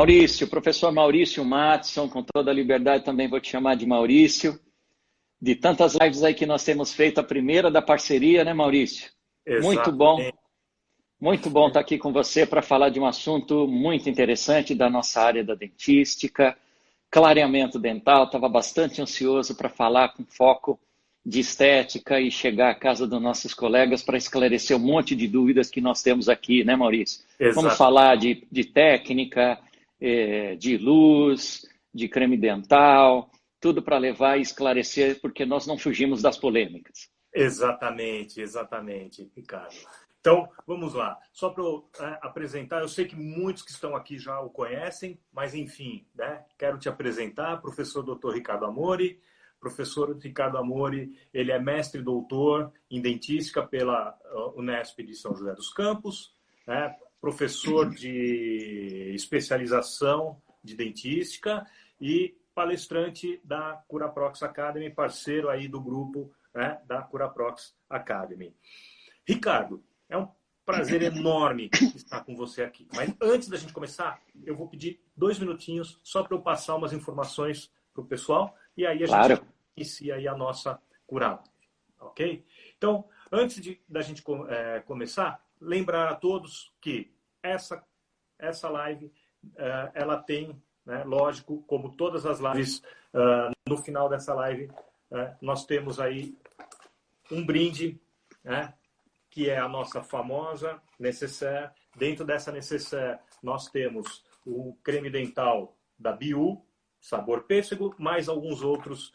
Maurício, professor Maurício Matson, com toda a liberdade também vou te chamar de Maurício. De tantas lives aí que nós temos feito, a primeira da parceria, né, Maurício? Exatamente. Muito bom estar aqui com você para falar de um assunto muito interessante da nossa área da dentística, clareamento dental. Estava bastante ansioso para falar com foco de estética e chegar à casa dos nossos colegas para esclarecer um monte de dúvidas que nós temos aqui, né, Maurício? Exatamente. Vamos falar de técnica, de luz, de creme dental, tudo para levar e esclarecer, porque nós não fugimos das polêmicas. Exatamente, Ricardo. Então, vamos lá. Só para apresentar, eu sei que muitos que estão aqui já o conhecem, mas enfim, né? Quero te apresentar, professor Dr. Ricardo Amori. Professor Ricardo Amori, ele é mestre e doutor em dentística pela Unesp de São José dos Campos, né? Professor de especialização de dentística e palestrante da Curaprox Academy, parceiro aí do grupo, né, da Curaprox Academy. Ricardo, é um prazer enorme estar com você aqui. Mas antes da gente começar, eu vou pedir 2 minutinhos só para eu passar umas informações para o pessoal e aí a gente inicia aí a nossa Cura, ok? Então, antes da gente começar, lembrar a todos que essa live, ela tem, né, lógico, como todas as lives, no final dessa live, nós temos aí um brinde, né, que é a nossa famosa necessaire. Dentro dessa necessaire, nós temos o creme dental da Biu, sabor pêssego, mais alguns outros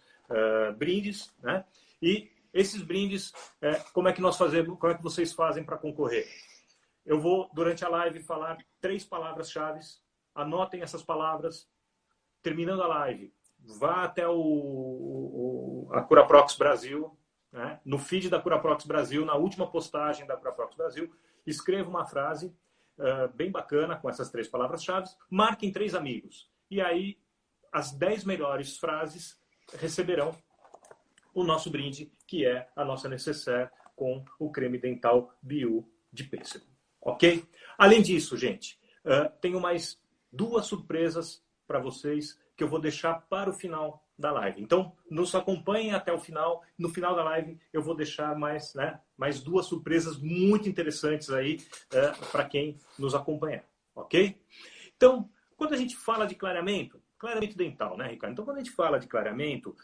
brindes, né? E esses brindes, como é que nós fazemos, como é que vocês fazem para concorrer? Eu vou, durante a live, falar 3 palavras-chave. Anotem essas palavras. Terminando a live, vá até a Curaprox Brasil, né? No feed da Curaprox Brasil, na última postagem da Curaprox Brasil, escreva uma frase bem bacana com essas 3 palavras-chave, marquem 3 amigos. E aí, as 10 melhores frases receberão o nosso brinde, que é a nossa necessaire com o creme dental Biu de pêssego. Ok? Além disso, gente, tenho mais 2 surpresas para vocês que eu vou deixar para o final da live. Então, nos acompanhem até o final. No final da live, eu vou deixar mais 2 surpresas muito interessantes aí para quem nos acompanhar. Ok? Então, quando a gente fala de clareamento dental, né, Ricardo? Então, quando a gente fala de clareamento,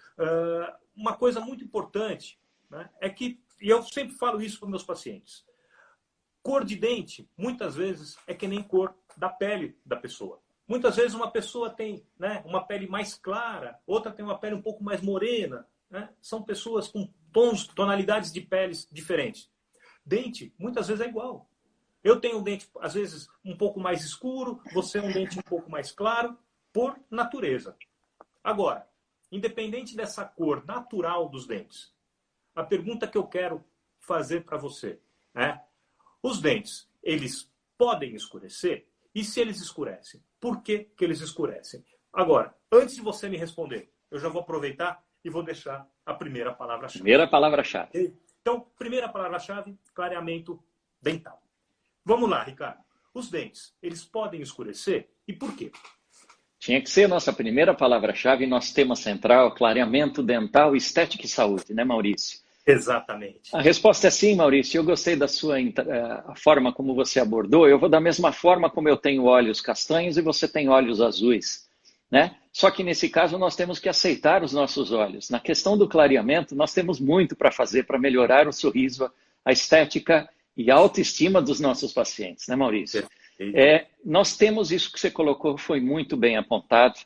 uma coisa muito importante, né, é que, e eu sempre falo isso para meus pacientes, cor de dente, muitas vezes, é que nem cor da pele da pessoa. Muitas vezes uma pessoa tem, né, uma pele mais clara, outra tem uma pele um pouco mais morena, né? São pessoas com tonalidades de peles diferentes. Dente, muitas vezes, é igual. Eu tenho um dente, às vezes, um pouco mais escuro, você um dente um pouco mais claro, por natureza. Agora, independente dessa cor natural dos dentes, a pergunta que eu quero fazer para você é: os dentes, eles podem escurecer? E se eles escurecem, por que eles escurecem? Agora, antes de você me responder, eu já vou aproveitar e vou deixar a primeira palavra-chave. Primeira palavra-chave. Então, primeira palavra-chave, clareamento dental. Vamos lá, Ricardo. Os dentes, eles podem escurecer? E por quê? Tinha que ser nossa primeira palavra-chave, nosso tema central, clareamento dental, estética e saúde, né, Maurício? Exatamente. A resposta é sim, Maurício. Eu gostei da a forma como você abordou. Eu vou da mesma forma como eu tenho olhos castanhos e você tem olhos azuis, né? Só que nesse caso nós temos que aceitar os nossos olhos. Na questão do clareamento, nós temos muito para fazer para melhorar o sorriso, a estética e a autoestima dos nossos pacientes, né, Maurício? Nós temos isso que você colocou, foi muito bem apontado.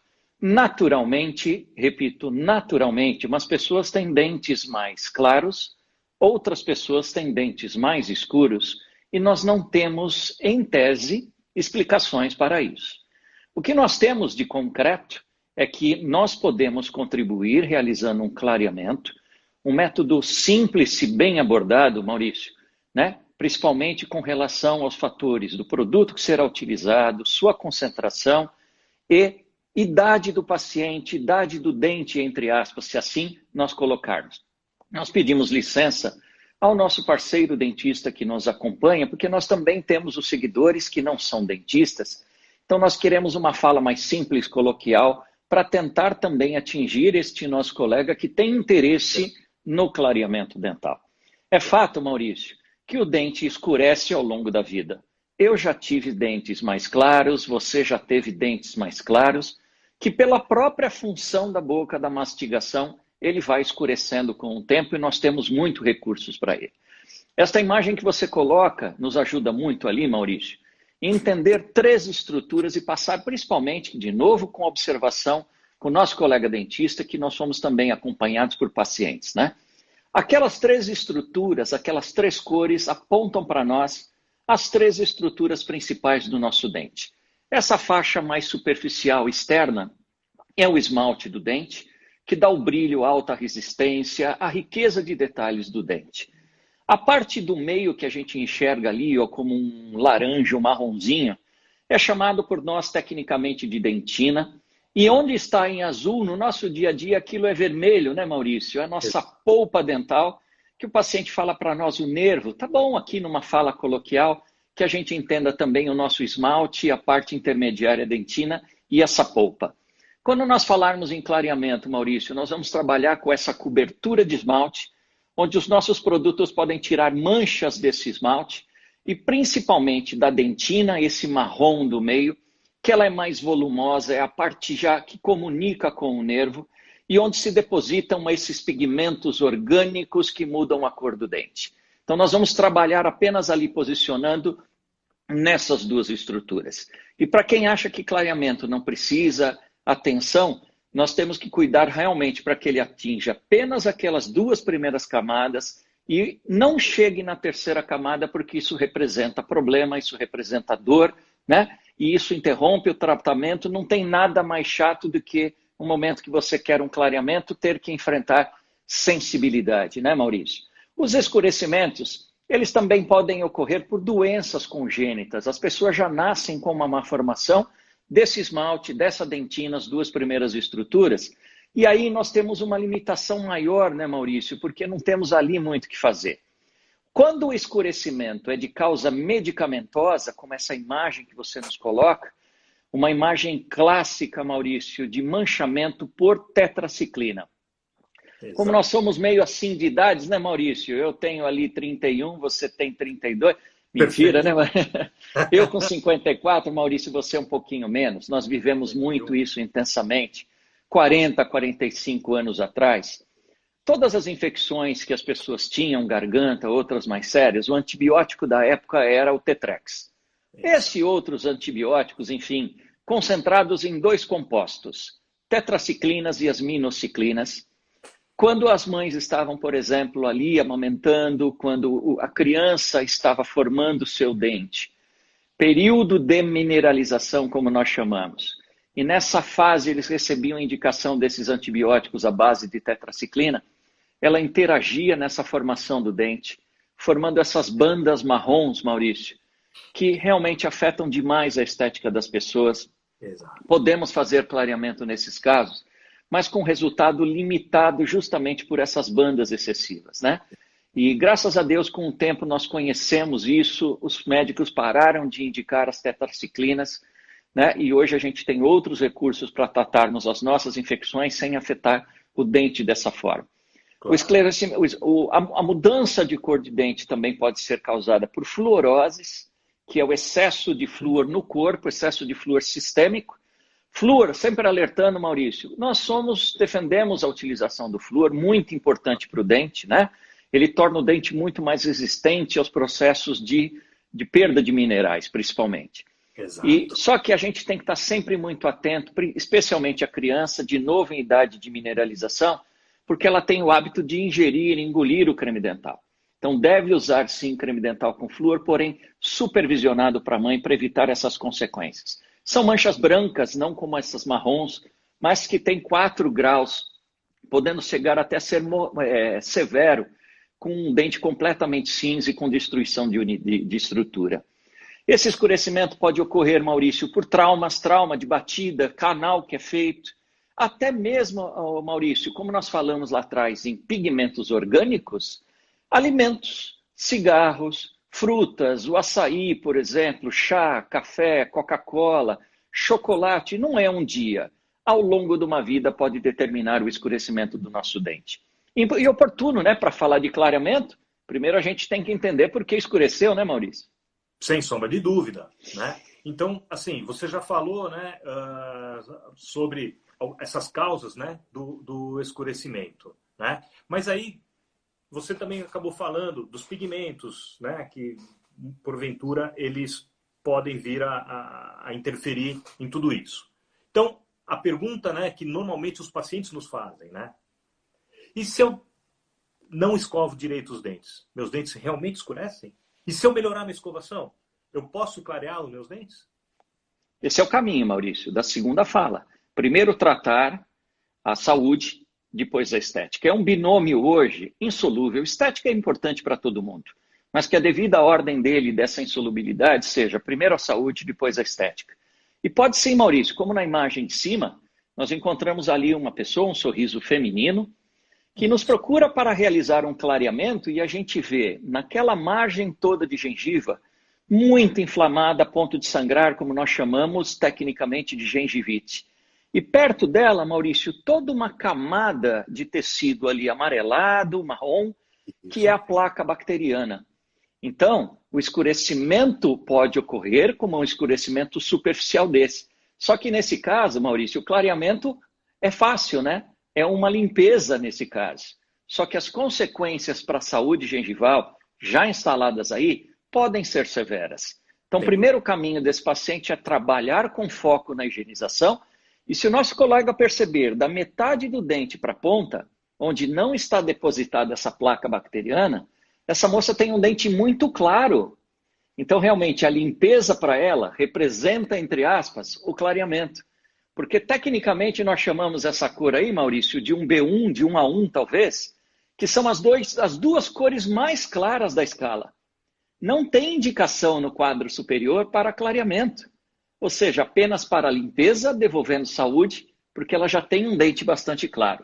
Naturalmente, repito, naturalmente, umas pessoas têm dentes mais claros, outras pessoas têm dentes mais escuros, e nós não temos, em tese, explicações para isso. O que nós temos de concreto é que nós podemos contribuir realizando um clareamento, um método simples e bem abordado, Maurício, né? Principalmente com relação aos fatores do produto que será utilizado, sua concentração e idade do paciente, idade do dente, entre aspas, se assim nós colocarmos. Nós pedimos licença ao nosso parceiro dentista que nos acompanha, porque nós também temos os seguidores que não são dentistas. Então, nós queremos uma fala mais simples, coloquial, para tentar também atingir este nosso colega que tem interesse no clareamento dental. É fato, Maurício, que o dente escurece ao longo da vida. Eu já tive dentes mais claros, você já teve dentes mais claros, que pela própria função da boca, da mastigação, ele vai escurecendo com o tempo e nós temos muitos recursos para ele. Esta imagem que você coloca nos ajuda muito ali, Maurício, em entender 3 estruturas e passar principalmente, de novo, com observação com o nosso colega dentista, que nós somos também acompanhados por pacientes, né? Aquelas 3 estruturas, aquelas 3 cores apontam para nós as 3 estruturas principais do nosso dente. Essa faixa mais superficial externa é o esmalte do dente, que dá o brilho, a alta resistência, a riqueza de detalhes do dente. A parte do meio que a gente enxerga ali, ó, como um laranja, um marronzinho, é chamado por nós tecnicamente de dentina. E onde está em azul, no nosso dia a dia, aquilo é vermelho, né, Maurício? É a nossa polpa dental, que o paciente fala para nós o nervo. Tá bom aqui numa fala coloquial, que a gente entenda também o nosso esmalte, a parte intermediária dentina e essa polpa. Quando nós falarmos em clareamento, Maurício, nós vamos trabalhar com essa cobertura de esmalte, onde os nossos produtos podem tirar manchas desse esmalte e principalmente da dentina, esse marrom do meio, que ela é mais volumosa, é a parte já que comunica com o nervo e onde se depositam esses pigmentos orgânicos que mudam a cor do dente. Então nós vamos trabalhar apenas ali posicionando nessas 2 estruturas. E para quem acha que clareamento não precisa atenção, nós temos que cuidar realmente para que ele atinja apenas aquelas 2 primeiras camadas e não chegue na 3ª camada, porque isso representa problema, isso representa dor, né? E isso interrompe o tratamento. Não tem nada mais chato do que um momento que você quer um clareamento, ter que enfrentar sensibilidade, né, Maurício? Os escurecimentos, eles também podem ocorrer por doenças congênitas. As pessoas já nascem com uma má formação desse esmalte, dessa dentina, as 2 primeiras estruturas. E aí nós temos uma limitação maior, né, Maurício? Porque não temos ali muito o que fazer. Quando o escurecimento é de causa medicamentosa, como essa imagem que você nos coloca, uma imagem clássica, Maurício, de manchamento por tetraciclina. Exato. Como nós somos meio assim de idades, né, Maurício? Eu tenho ali 31, você tem 32. Mentira, perfeito, né? Eu com 54, Maurício, você um pouquinho menos. Nós vivemos muito isso intensamente. 40, 45 anos atrás. Todas as infecções que as pessoas tinham, garganta, outras mais sérias, o antibiótico da época era o Tetrex. Esse e outros antibióticos, enfim, concentrados em 2 compostos, tetraciclinas e as minociclinas. Quando as mães estavam, por exemplo, ali amamentando, quando a criança estava formando seu dente, período de mineralização, como nós chamamos. E nessa fase eles recebiam indicação desses antibióticos à base de tetraciclina. Ela interagia nessa formação do dente, formando essas bandas marrons, Maurício, que realmente afetam demais a estética das pessoas. Exato. Podemos fazer clareamento nesses casos, mas com resultado limitado justamente por essas bandas excessivas, né? E graças a Deus, com o tempo nós conhecemos isso, os médicos pararam de indicar as tetraciclinas, né? E hoje a gente tem outros recursos para tratarmos as nossas infecções sem afetar o dente dessa forma. Claro. O esclarecimento, a mudança de cor de dente também pode ser causada por fluoroses, que é o excesso de flúor no corpo, excesso de flúor sistêmico. Flúor, sempre alertando, Maurício, nós defendemos a utilização do flúor, muito importante para o dente, né? Ele torna o dente muito mais resistente aos processos de perda de minerais, principalmente. Exato. Só que a gente tem que estar sempre muito atento, especialmente a criança, de novo em idade de mineralização, porque ela tem o hábito de ingerir, engolir o creme dental. Então deve usar sim creme dental com flúor, porém supervisionado para a mãe para evitar essas consequências. São manchas brancas, não como essas marrons, mas que tem 4 graus, podendo chegar até a ser severo, com um dente completamente cinza e com destruição de estrutura. Esse escurecimento pode ocorrer, Maurício, por trauma de batida, canal que é feito, até mesmo, Maurício, como nós falamos lá atrás, em pigmentos orgânicos, alimentos, cigarros, frutas, o açaí, por exemplo, chá, café, Coca-Cola, chocolate não é um dia. Ao longo de uma vida pode determinar o escurecimento do nosso dente. E oportuno, né, para falar de clareamento, primeiro a gente tem que entender por que escureceu, né, Maurício? Sem sombra de dúvida, né? Então, assim, você já falou, né, sobre essas causas, né, do escurecimento, né? Mas aí você também acabou falando dos pigmentos, né, que porventura eles podem vir a interferir em tudo isso. Então, a pergunta, né, que normalmente os pacientes nos fazem, né? E se eu não escovo direito os dentes? Meus dentes realmente escurecem? E se eu melhorar minha escovação, eu posso clarear os meus dentes? Esse é o caminho, Maurício, da segunda fala. Primeiro tratar a saúde, depois a estética. É um binômio hoje insolúvel. Estética é importante para todo mundo, mas que a devida ordem dele, dessa insolubilidade, seja primeiro a saúde, depois a estética. E pode sim, Maurício, como na imagem de cima, nós encontramos ali uma pessoa, um sorriso feminino, que nos procura para realizar um clareamento e a gente vê naquela margem toda de gengiva muito inflamada a ponto de sangrar, como nós chamamos tecnicamente de gengivite. E perto dela, Maurício, toda uma camada de tecido ali amarelado, marrom, que é a placa bacteriana. Então, o escurecimento pode ocorrer como um escurecimento superficial desse. Só que nesse caso, Maurício, o clareamento é fácil, né? É uma limpeza nesse caso. Só que as consequências para a saúde gengival, já instaladas aí, podem ser severas. Então, o primeiro caminho desse paciente é trabalhar com foco na higienização. E se o nosso colega perceber da metade do dente para a ponta, onde não está depositada essa placa bacteriana, essa moça tem um dente muito claro. Então, realmente, a limpeza para ela representa, entre aspas, o clareamento. Porque, tecnicamente, nós chamamos essa cor aí, Maurício, de um B1, de 1 a 1, talvez, que são as duas cores mais claras da escala. Não tem indicação no quadro superior para clareamento. Ou seja, apenas para limpeza, devolvendo saúde, porque ela já tem um dente bastante claro.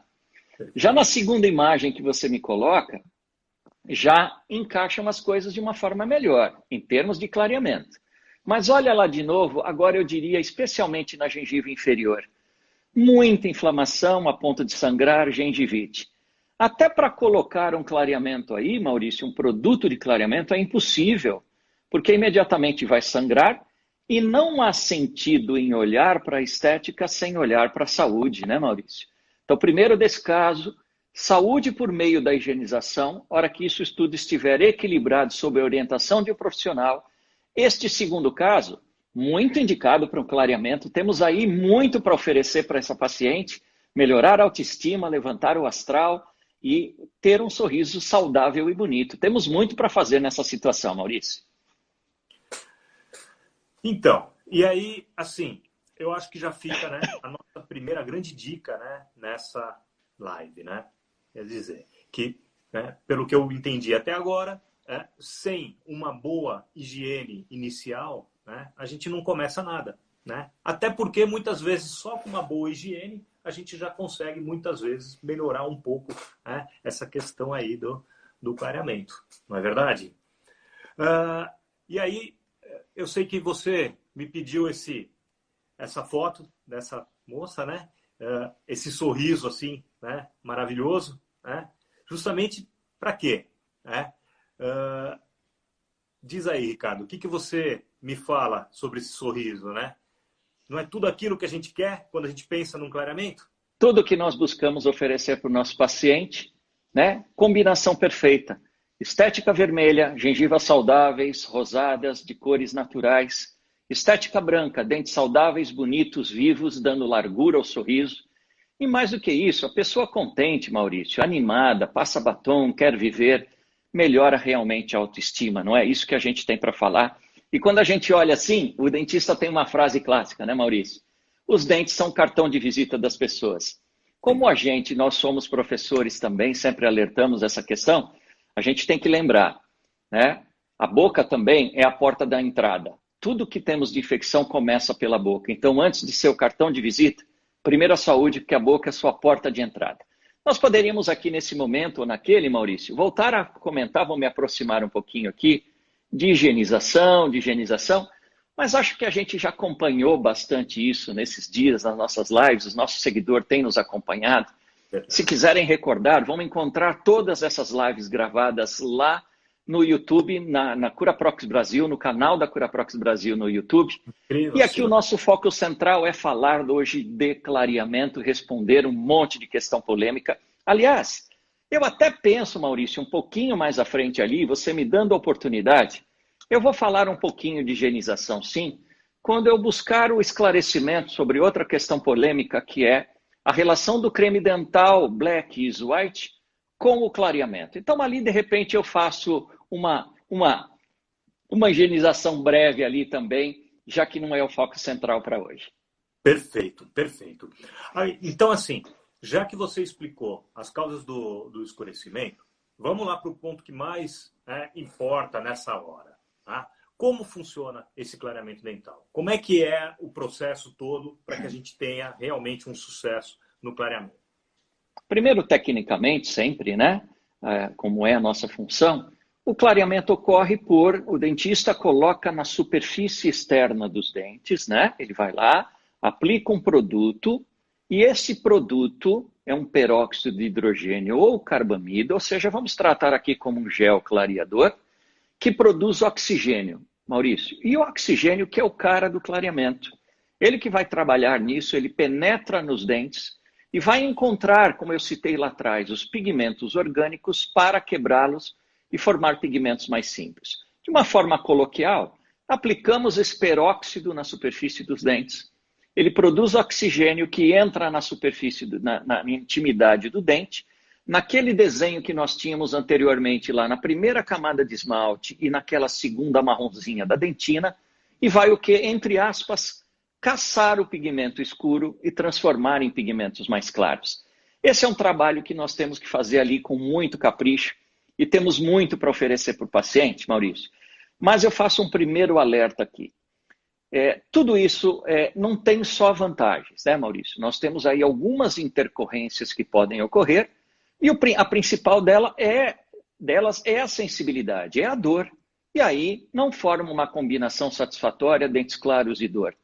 Já na segunda imagem que você me coloca, já encaixam as coisas de uma forma melhor, em termos de clareamento. Mas olha lá de novo, agora eu diria especialmente na gengiva inferior. Muita inflamação a ponto de sangrar, gengivite. Até para colocar um clareamento aí, Maurício, um produto de clareamento é impossível, porque imediatamente vai sangrar e não há sentido em olhar para a estética sem olhar para a saúde, né, Maurício? Então, primeiro desse caso, saúde por meio da higienização, hora que isso tudo estiver equilibrado sob a orientação de um profissional. Este segundo caso, muito indicado para um clareamento, temos aí muito para oferecer para essa paciente, melhorar a autoestima, levantar o astral e ter um sorriso saudável e bonito. Temos muito para fazer nessa situação, Maurício. Então, e aí, assim, eu acho que já fica, né, a nossa primeira grande dica, né, nessa live, né? Quer dizer, que, né, pelo que eu entendi até agora, sem uma boa higiene inicial, né, a gente não começa nada, né? Até porque, muitas vezes, só com uma boa higiene, a gente já consegue, muitas vezes, melhorar um pouco, né, essa questão aí do clareamento. Não é verdade? E aí, eu sei que você me pediu essa foto dessa moça, né? Esse sorriso, assim, né, maravilhoso, né? Justamente para quê? Né? Diz aí, Ricardo, o que você me fala sobre esse sorriso, né? Não é tudo aquilo que a gente quer quando a gente pensa num clareamento? Tudo que nós buscamos oferecer para o nosso paciente, né? Combinação perfeita. Estética vermelha, gengivas saudáveis, rosadas, de cores naturais. Estética branca, dentes saudáveis, bonitos, vivos, dando largura ao sorriso. E mais do que isso, a pessoa contente, Maurício, animada, passa batom, quer viver, melhora realmente a autoestima, não é isso que a gente tem para falar? E quando a gente olha assim, o dentista tem uma frase clássica, né, Maurício? Os dentes são cartão de visita das pessoas. Como nós somos professores também, sempre alertamos essa questão, a gente tem que lembrar, né? A boca também é a porta da entrada. Tudo que temos de infecção começa pela boca. Então, antes de ser o cartão de visita, primeiro a saúde, porque a boca é a sua porta de entrada. Nós poderíamos aqui nesse momento, ou naquele, Maurício, voltar a comentar, vou me aproximar um pouquinho aqui, de higienização, Mas acho que a gente já acompanhou bastante isso nesses dias, nas nossas lives, o nosso seguidor tem nos acompanhado. Se quiserem recordar, vão encontrar todas essas lives gravadas lá no YouTube, na Curaprox Brasil, no canal da Curaprox Brasil no YouTube. Incrível, E aqui senhor. o nosso foco central é falar hoje de clareamento, responder um monte de questão polêmica. Aliás, eu até penso, Maurício, um pouquinho mais à frente ali, você me dando a oportunidade, eu vou falar um pouquinho de higienização, sim, quando eu buscar o esclarecimento sobre outra questão polêmica, que é a relação do creme dental Black is White com o clareamento. Então, ali, de repente, eu faço uma higienização breve ali também, já que não é o foco central para hoje. Perfeito, perfeito. Então, assim, já que você explicou as causas do escurecimento, vamos lá para o ponto que mais importa nessa hora. Tá? Como funciona esse clareamento dental? Como é que é o processo todo para que a gente tenha realmente um sucesso no clareamento? Primeiro, tecnicamente, sempre, né? Como é a nossa função, o clareamento ocorre o dentista coloca na superfície externa dos dentes, né? Ele vai lá, aplica um produto, e esse produto é um peróxido de hidrogênio ou carbamida, ou seja, vamos tratar aqui como um gel clareador, que produz oxigênio, Maurício. E o oxigênio que é o cara do clareamento. Ele que vai trabalhar nisso, ele penetra nos dentes e vai encontrar, como eu citei lá atrás, os pigmentos orgânicos para quebrá-los e formar pigmentos mais simples. De uma forma coloquial, aplicamos esse peróxido na superfície dos dentes. Ele produz oxigênio que entra na superfície, na intimidade do dente. Naquele desenho que nós tínhamos anteriormente lá na primeira camada de esmalte e naquela segunda marronzinha da dentina, e vai o que? Entre aspas, caçar o pigmento escuro e transformar em pigmentos mais claros. Esse é um trabalho que nós temos que fazer ali com muito capricho e temos muito para oferecer para o paciente, Maurício. Mas eu faço um primeiro alerta aqui. Tudo isso não tem só vantagens, né, Maurício? Nós temos aí algumas intercorrências que podem ocorrer e a principal delas é a sensibilidade, é a dor. E aí não forma uma combinação satisfatória, dentes claros e dor.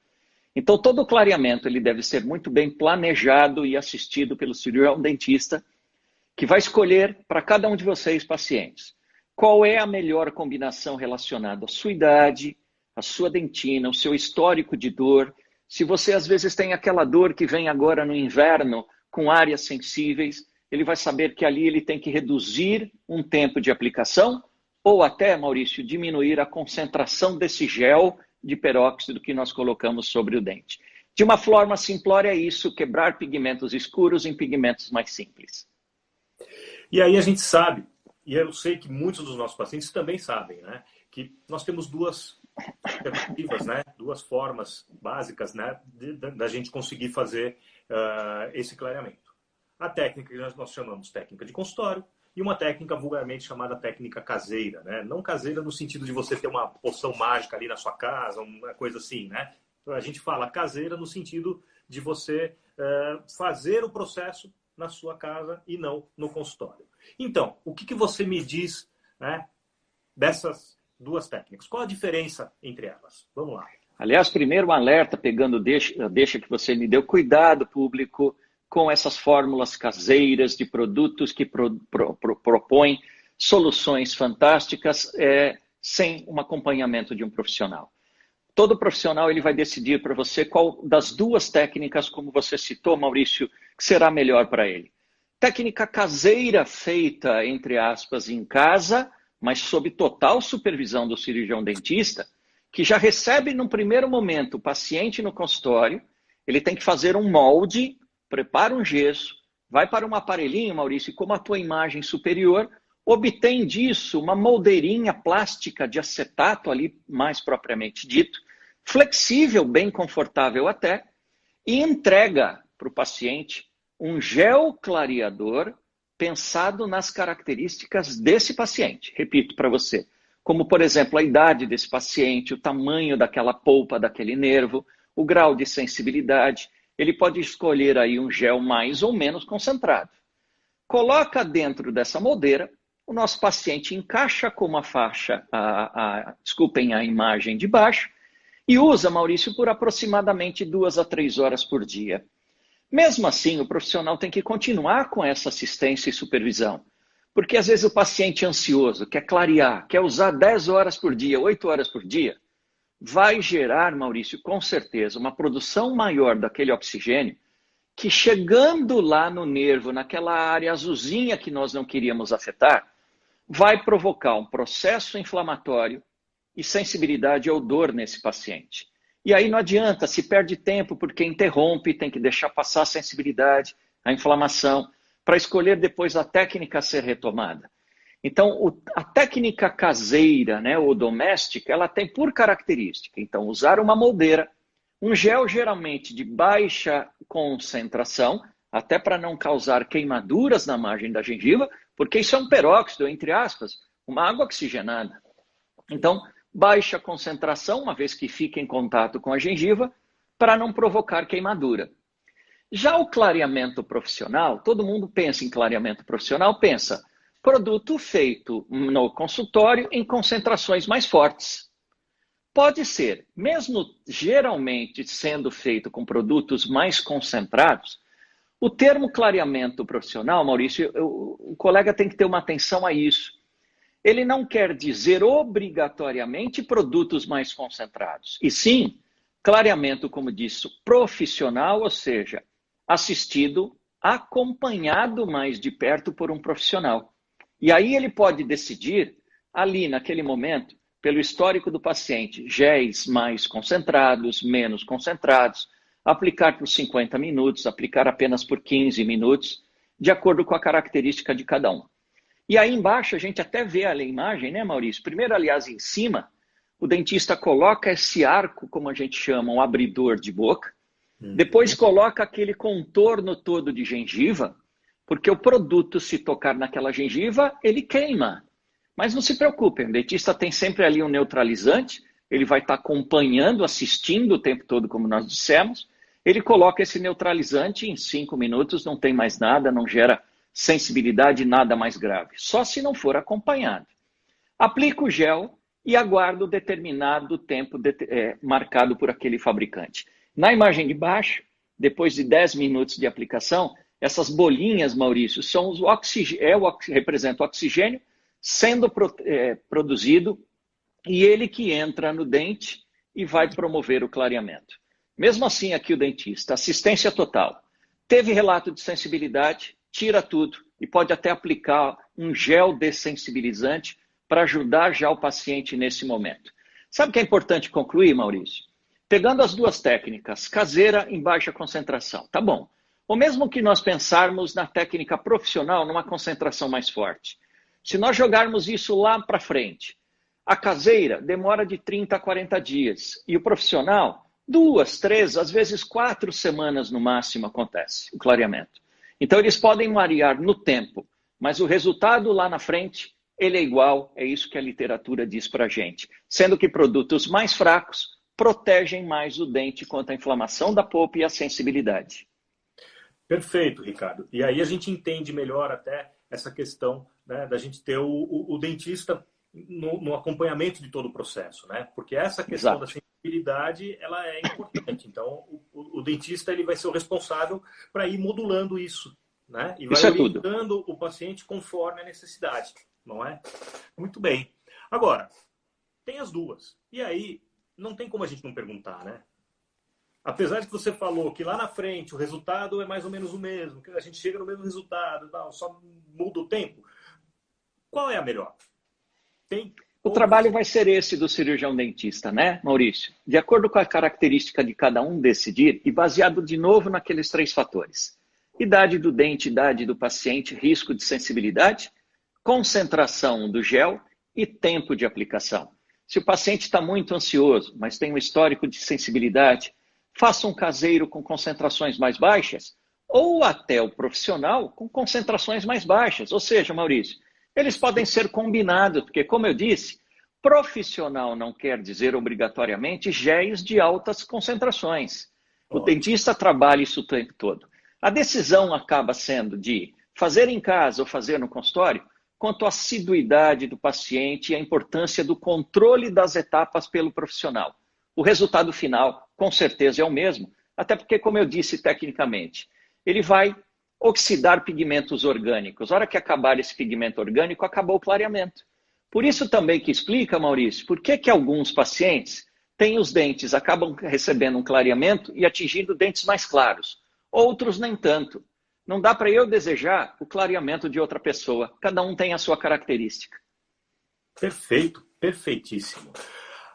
Então, todo o clareamento ele deve ser muito bem planejado e assistido pelo cirurgião dentista, que vai escolher para cada um de vocês, pacientes, qual é a melhor combinação relacionada à sua idade, à sua dentina, ao seu histórico de dor. Se você, às vezes, tem aquela dor que vem agora no inverno com áreas sensíveis, ele vai saber que ali ele tem que reduzir um tempo de aplicação ou até, Maurício, diminuir a concentração desse gel de peróxido que nós colocamos sobre o dente. De uma forma simplória é isso, quebrar pigmentos escuros em pigmentos mais simples. E aí a gente sabe, e eu sei que muitos dos nossos pacientes também sabem, né, que nós temos duas alternativas, né, duas formas básicas, né, da gente conseguir fazer esse clareamento. A técnica que nós chamamos técnica de consultório e uma técnica vulgarmente chamada técnica caseira, né? Não caseira no sentido de você ter uma poção mágica ali na sua casa, uma coisa assim, né? A gente fala caseira no sentido de você fazer o processo na sua casa e não no consultório. Então, o que você me diz, né, dessas duas técnicas? Qual a diferença entre elas? Vamos lá. Aliás, primeiro um alerta, pegando deixa que você me deu, cuidado público com essas fórmulas caseiras de produtos que propõem soluções fantásticas sem um acompanhamento de um profissional. Todo profissional ele vai decidir para você qual das duas técnicas, como você citou, Maurício, que será melhor para ele. Técnica caseira feita, entre aspas, em casa, mas sob total supervisão do cirurgião dentista, que já recebe num primeiro momento o paciente no consultório, ele tem que fazer um molde, prepara um gesso, vai para um aparelhinho, Maurício, e como a tua imagem superior, obtém disso uma moldeirinha plástica de acetato ali, mais propriamente dito, flexível, bem confortável até, e entrega para o paciente um gel clareador pensado nas características desse paciente. Repito para você, como por exemplo a idade desse paciente, o tamanho daquela polpa, daquele nervo, o grau de sensibilidade. Ele pode escolher aí um gel mais ou menos concentrado. Coloca dentro dessa moldeira, o nosso paciente encaixa com uma faixa, desculpem a imagem de baixo, E usa, Maurício, por aproximadamente 2 a 3 horas por dia. Mesmo assim, o profissional tem que continuar com essa assistência e supervisão. Porque às vezes o paciente é ansioso, quer clarear, quer usar 10 horas por dia, 8 horas por dia, vai gerar, Maurício, com certeza, uma produção maior daquele oxigênio que chegando lá no nervo, naquela área azulzinha que nós não queríamos afetar, vai provocar um processo inflamatório e sensibilidade ao dor nesse paciente. E aí não adianta, se perde tempo porque interrompe, tem que deixar passar a sensibilidade, a inflamação, para escolher depois a técnica a ser retomada. Então, a técnica caseira, né, ou doméstica, ela tem por característica, então, usar uma moldeira, um gel geralmente de baixa concentração, até para não causar queimaduras na margem da gengiva, porque isso é um peróxido, entre aspas, uma água oxigenada. Então, baixa concentração, uma vez que fica em contato com a gengiva, para não provocar queimadura. Já o clareamento profissional, todo mundo pensa em clareamento profissional, pensa produto feito no consultório em concentrações mais fortes. Pode ser, mesmo geralmente sendo feito com produtos mais concentrados, o termo clareamento profissional, Maurício, o colega tem que ter uma atenção a isso. Ele não quer dizer obrigatoriamente produtos mais concentrados, e sim clareamento, como disse, profissional, ou seja, assistido, acompanhado mais de perto por um profissional. E aí ele pode decidir, ali naquele momento, pelo histórico do paciente, géis mais concentrados, menos concentrados, aplicar por 50 minutos, aplicar apenas por 15 minutos, de acordo com a característica de cada um. E aí embaixo a gente até vê a imagem, né, Maurício? Primeiro, aliás, em cima, o dentista coloca esse arco, como a gente chama, um abridor de boca. Depois coloca aquele contorno todo de gengiva, porque o produto, se tocar naquela gengiva, ele queima. Mas não se preocupem, o dentista tem sempre ali um neutralizante, ele vai estar acompanhando, assistindo o tempo todo, como nós dissemos. Ele coloca esse neutralizante em 5 minutos, não tem mais nada, não gera sensibilidade, nada mais grave. Só se não for acompanhado. Aplica o gel e aguarda o determinado tempo marcado por aquele fabricante. Na imagem de baixo, depois de 10 minutos de aplicação, essas bolinhas, Maurício, são os representa o oxigênio sendo produzido e ele que entra no dente e vai promover o clareamento. Mesmo assim, aqui o dentista, assistência total. Teve relato de sensibilidade, tira tudo e pode até aplicar um gel dessensibilizante para ajudar já o paciente nesse momento. Sabe o que é importante concluir, Maurício? Pegando as duas técnicas, caseira em baixa concentração, tá bom. Ou mesmo que nós pensarmos na técnica profissional, numa concentração mais forte. Se nós jogarmos isso lá para frente, a caseira demora de 30 a 40 dias e o profissional, 2, 3, às vezes 4 semanas no máximo acontece o clareamento. Então eles podem variar no tempo, mas o resultado lá na frente, ele é igual, é isso que a literatura diz para a gente. Sendo que produtos mais fracos protegem mais o dente contra a inflamação da polpa e a sensibilidade. Perfeito, Ricardo. E aí a gente entende melhor até essa questão, né, da gente ter o dentista no acompanhamento de todo o processo, né? Porque essa questão da sensibilidade, ela é importante. Então, o dentista ele vai ser o responsável para ir modulando isso, né? E vai orientando o paciente conforme a necessidade, não é? Muito bem. Agora, tem as duas. E aí, não tem como a gente não perguntar, né? Apesar de que você falou que lá na frente o resultado é mais ou menos o mesmo, que a gente chega no mesmo resultado, só muda o tempo. Qual é a melhor? O trabalho vai ser esse do cirurgião dentista, né, Maurício? De acordo com a característica de cada um decidir e baseado de novo naqueles 3 fatores. Idade do dente, idade do paciente, risco de sensibilidade, concentração do gel e tempo de aplicação. Se o paciente está muito ansioso, mas tem um histórico de sensibilidade, faça um caseiro com concentrações mais baixas ou até o profissional com concentrações mais baixas. Ou seja, Maurício, eles podem ser combinados, porque, como eu disse, profissional não quer dizer obrigatoriamente géis de altas concentrações. O dentista trabalha isso o tempo todo. A decisão acaba sendo de fazer em casa ou fazer no consultório, quanto à assiduidade do paciente e a importância do controle das etapas pelo profissional. O resultado final, com certeza, é o mesmo, até porque, como eu disse tecnicamente, ele vai oxidar pigmentos orgânicos. A hora que acabar esse pigmento orgânico, acabou o clareamento. Por isso também que explica, Maurício, por que alguns pacientes têm os dentes, acabam recebendo um clareamento e atingindo dentes mais claros. Outros nem tanto. Não dá para eu desejar o clareamento de outra pessoa. Cada um tem a sua característica. Perfeito, perfeitíssimo.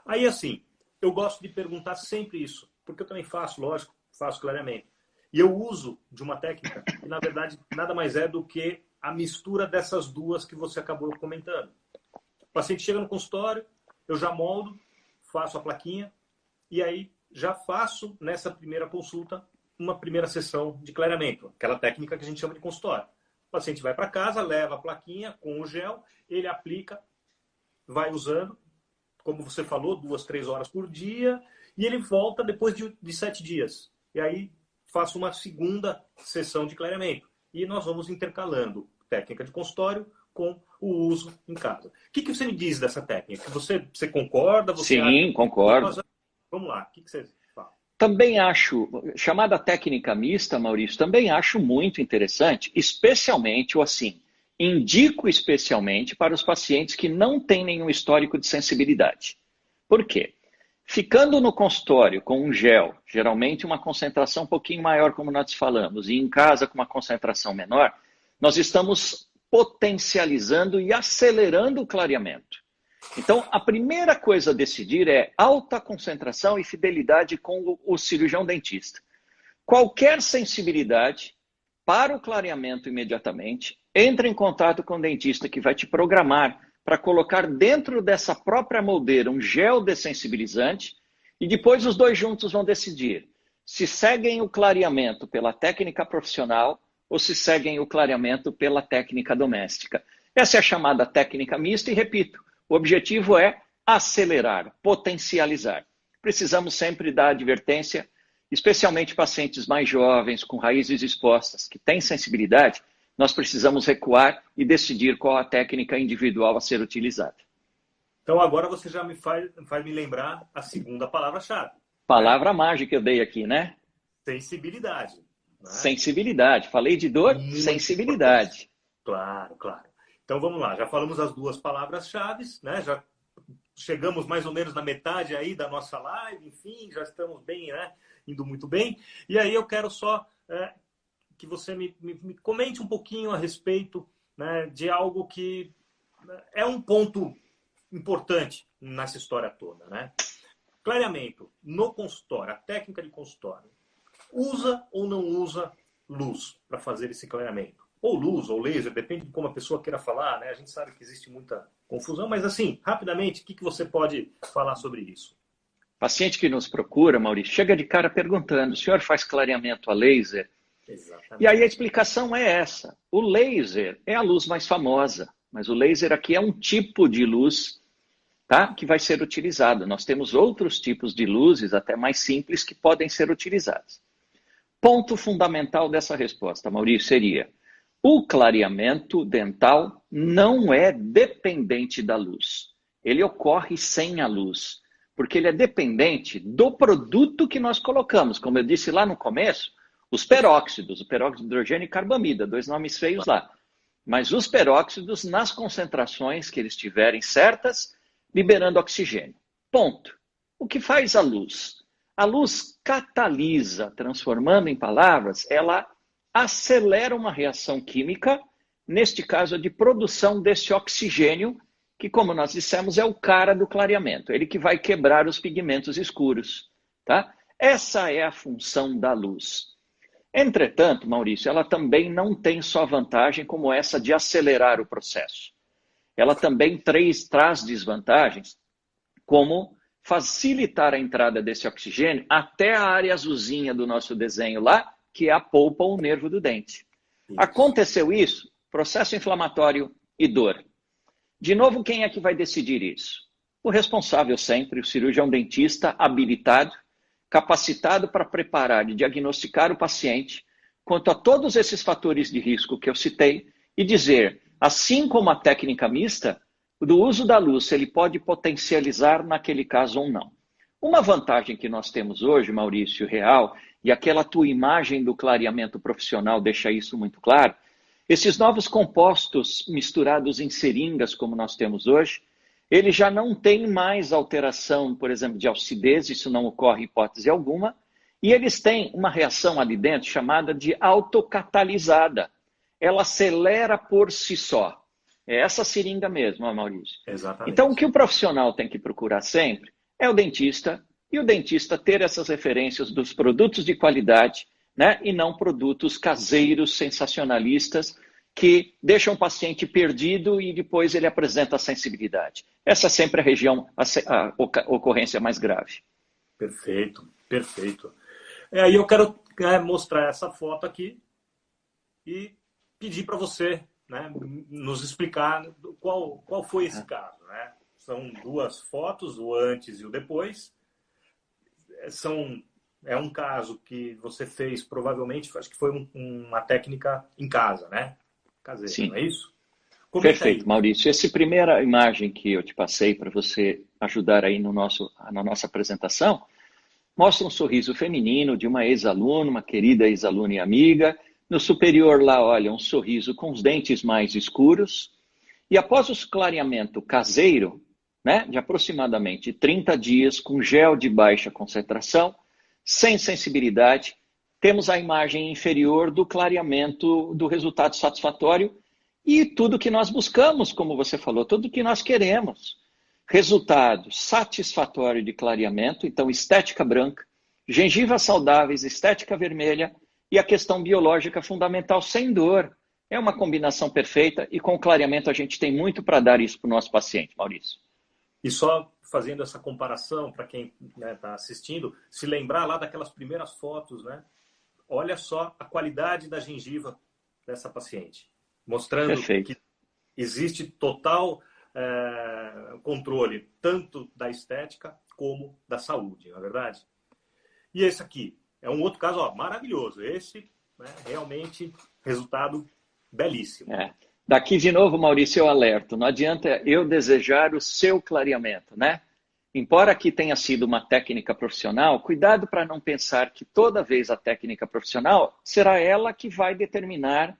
Aí, assim, eu gosto de perguntar sempre isso, porque eu também faço, lógico, faço clareamento. E eu uso de uma técnica que, na verdade, nada mais é do que a mistura dessas duas que você acabou comentando. O paciente chega no consultório, eu já moldo, faço a plaquinha, e aí já faço, nessa primeira consulta, uma primeira sessão de clareamento, aquela técnica que a gente chama de consultório. O paciente vai para casa, leva a plaquinha com o gel, ele aplica, vai usando, como você falou, 2, 3 horas por dia, e ele volta depois de 7 dias. E aí faço uma segunda sessão de clareamento. E nós vamos intercalando técnica de consultório com o uso em casa. O que você me diz dessa técnica? Você concorda? Sim, concordo. Vamos lá, o que você fala? Também acho, chamada técnica mista, Maurício, também acho muito interessante, especialmente o assim, indico especialmente para os pacientes que não têm nenhum histórico de sensibilidade. Por quê? Ficando no consultório com um gel, geralmente uma concentração um pouquinho maior, como nós falamos, e em casa com uma concentração menor, nós estamos potencializando e acelerando o clareamento. Então, a primeira coisa a decidir é alta concentração e fidelidade com o cirurgião dentista. Qualquer sensibilidade para o clareamento imediatamente, entre em contato com o dentista que vai te programar para colocar dentro dessa própria moldeira um gel dessensibilizante e depois os dois juntos vão decidir se seguem o clareamento pela técnica profissional ou se seguem o clareamento pela técnica doméstica. Essa é a chamada técnica mista e, repito, o objetivo é acelerar, potencializar. Precisamos sempre dar advertência, especialmente pacientes mais jovens, com raízes expostas, que têm sensibilidade, nós precisamos recuar e decidir qual a técnica individual a ser utilizada. Então agora você já me faz me lembrar a segunda palavra-chave. Palavra mágica eu dei aqui, né? Sensibilidade. Né? Sensibilidade. Falei de dor, muito sensibilidade. Claro, claro. Então vamos lá, já falamos as duas palavras-chave, né? Já chegamos mais ou menos na metade aí da nossa live, enfim, já estamos bem, né? Indo muito bem. E aí eu quero só que você me comente um pouquinho a respeito, né, de algo que é um ponto importante nessa história toda, né? Clareamento no consultório, a técnica de consultório, usa ou não usa luz para fazer esse clareamento? Ou luz, ou laser, depende de como a pessoa queira falar, né? A gente sabe que existe muita confusão, mas assim, rapidamente, o que você pode falar sobre isso? Paciente que nos procura, Maurício, chega de cara perguntando, o senhor faz clareamento a laser? Exatamente. E aí a explicação é essa. O laser é a luz mais famosa, mas o laser aqui é um tipo de luz, tá, que vai ser utilizado. Nós temos outros tipos de luzes, até mais simples, que podem ser utilizados. Ponto fundamental dessa resposta, Maurício, seria: o clareamento dental não é dependente da luz. Ele ocorre sem a luz, porque ele é dependente do produto que nós colocamos. Como eu disse lá no começo, os peróxidos, o peróxido de hidrogênio e carbamida, 2 nomes feios lá. Mas os peróxidos, nas concentrações que eles tiverem certas, liberando oxigênio. Ponto. O que faz a luz? A luz catalisa, transformando em palavras, ela acelera uma reação química, neste caso de produção desse oxigênio, que, como nós dissemos, é o cara do clareamento, ele que vai quebrar os pigmentos escuros. Tá? Essa é a função da luz. Entretanto, Maurício, ela também não tem só vantagem como essa de acelerar o processo. Ela também traz desvantagens, como facilitar a entrada desse oxigênio até a área azulzinha do nosso desenho lá, que é a polpa ou o nervo do dente. Isso. Aconteceu isso, processo inflamatório e dor. De novo, quem é que vai decidir isso? O responsável sempre, o cirurgião dentista habilitado, capacitado para preparar e diagnosticar o paciente quanto a todos esses fatores de risco que eu citei e dizer, assim como a técnica mista, do uso da luz, ele pode potencializar naquele caso ou não. Uma vantagem que nós temos hoje, Maurício, real, e aquela tua imagem do clareamento profissional deixa isso muito claro, esses novos compostos misturados em seringas, como nós temos hoje, eles já não têm mais alteração, por exemplo, de alcidez, isso não ocorre em hipótese alguma, e eles têm uma reação ali dentro chamada de autocatalisada. Ela acelera por si só. É essa seringa mesmo, Maurício. Exatamente. Então, o que o profissional tem que procurar sempre é o dentista, e o dentista ter essas referências dos produtos de qualidade, né, e não produtos caseiros, sensacionalistas, que deixam o paciente perdido e depois ele apresenta a sensibilidade. Essa é sempre a região, a ocorrência mais grave. Perfeito, perfeito. Aí eu quero mostrar essa foto aqui e pedir para você, né, nos explicar qual foi esse caso, né? São duas fotos, o antes e o depois. É um caso que você fez, provavelmente, acho que foi uma técnica em casa, né? Caseira, Sim. não é isso? Perfeito, Maurício. Essa primeira imagem que eu te passei para você ajudar aí na nossa apresentação, mostra um sorriso feminino de uma ex-aluna, uma querida ex-aluna e amiga. No superior lá, olha, um sorriso com os dentes mais escuros. E após o clareamento caseiro, né, de aproximadamente 30 dias, com gel de baixa concentração, sem sensibilidade, temos a imagem inferior do clareamento do resultado satisfatório e tudo que nós buscamos, como você falou, tudo que nós queremos. Resultado satisfatório de clareamento, então estética branca, gengivas saudáveis, estética vermelha e a questão biológica fundamental sem dor. É uma combinação perfeita e com o clareamento a gente tem muito para dar isso para o nosso paciente, Maurício. E só fazendo essa comparação, para quem está assistindo, se lembrar lá daquelas primeiras fotos, né? Olha só a qualidade da gengiva dessa paciente, mostrando Perfeito. que existe total controle, tanto da estética como da saúde, não é verdade? E esse aqui é um outro caso maravilhoso. Esse, né, realmente, resultado belíssimo. Daqui de novo, Maurício, eu alerto. Não adianta eu desejar o seu clareamento, né? Embora aqui tenha sido uma técnica profissional, cuidado para não pensar que toda vez a técnica profissional será ela que vai determinar